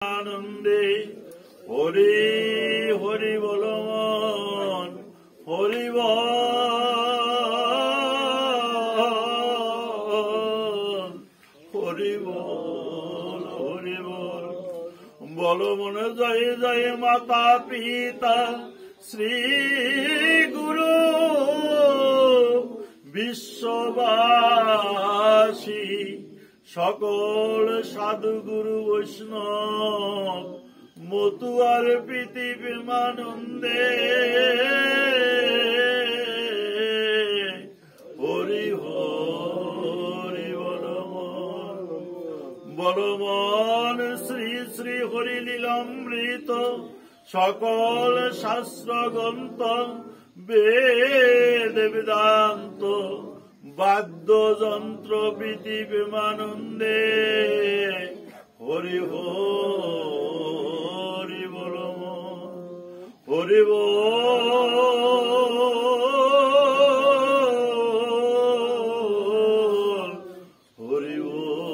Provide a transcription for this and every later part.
আনন্দে হরি হরি বল মন হরি বল হরি বল হরি বল বল মনে জয় জয় মাতা পিতা শ্রী গুরু বিশ্ববাসী সকল সাধু গুরু বৈষ্ণব মতুয়ার পৃথিবী মানন্দে হরি হরি বলমন শ্রী শ্রী হরি লীলামৃত সকল শাস্ত্র গ্রন্থ বেদ বেদান্ত বাদ্যযন্ত্র পৃথিবী মানন্দে হরি হরি বল হরি বল হরি বল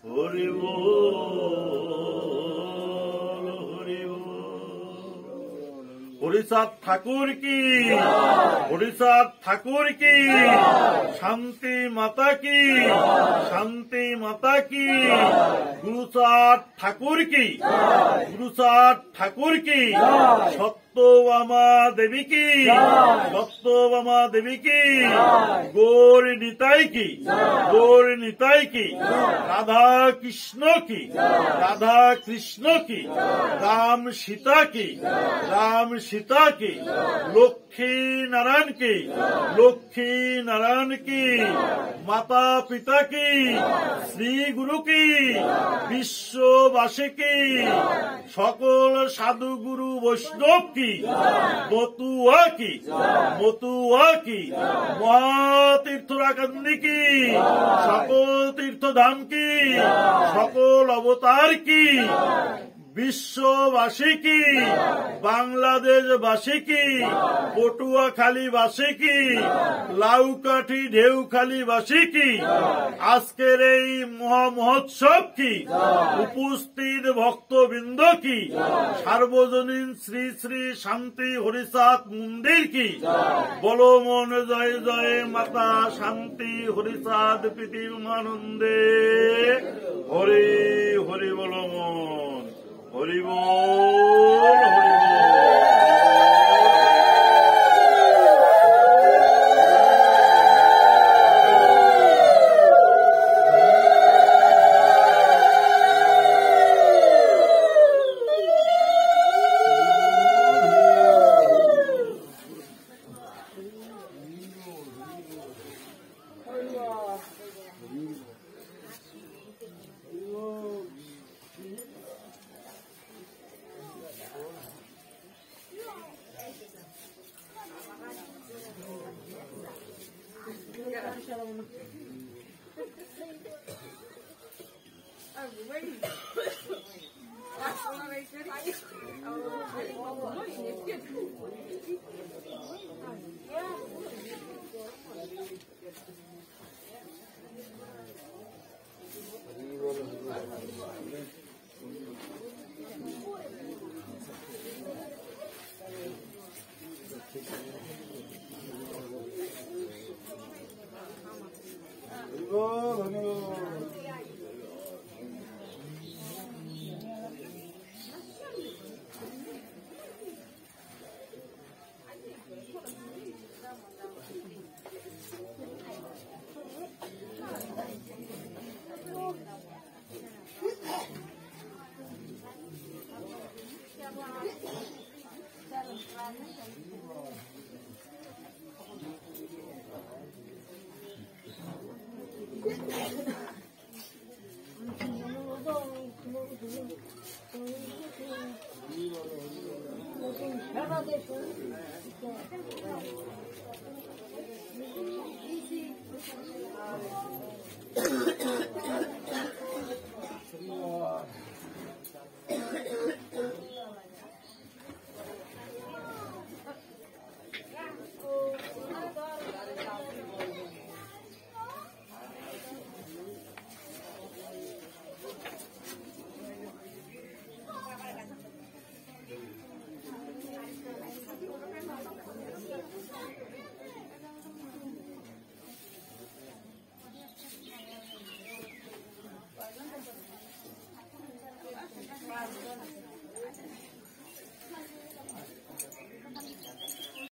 হরি বল হরি হরিচাঁদ ঠাকুর কি হরিচাঁদ ঠাকুর কি শান্তি মাতা কি শান্তি মাতা কি গুরুচাঁদ ঠাকুর কি গুরুচাঁদ ঠাকুর কি সত্যভামা দেবী কি সত্যভামা দেবী কি গৌর নিতাই কি গৌর নিতাই কি রাধা কৃষ্ণ কি রাধা কৃষ্ণ কি রাম সীতা কি রাম সীতা কি লক্ষ্মী নারায়ণ কি লক্ষ্মী নারায়ণ কি মাতা পিতা কি শ্রী গুরু কি বিশ্ববাসী কি সকল সাধু গুরু বৈষ্ণব কি মতুয়া কি মতুয়া কি মহাতীর্থরাকান্দি কি সকল তীর্থধাম কি সকল অবতার কি বিশ্ববাসী কি বাংলাদেশবাসী কি পটুয়াখালীবাসী কি লাউকাঠি ঢেউখালীবাসী কি আজকের এই মহামহোৎসব কি উপস্থিত ভক্তবৃন্দ কি সার্বজনীন শ্রী শ্রী শান্তি হরিচাঁদ মন্দির কি বলো মন জয় জয় মাতা শান্তি হরিচাঁদ পৃথিবী আনন্দে হরি হরি বল মন হরি বল হরি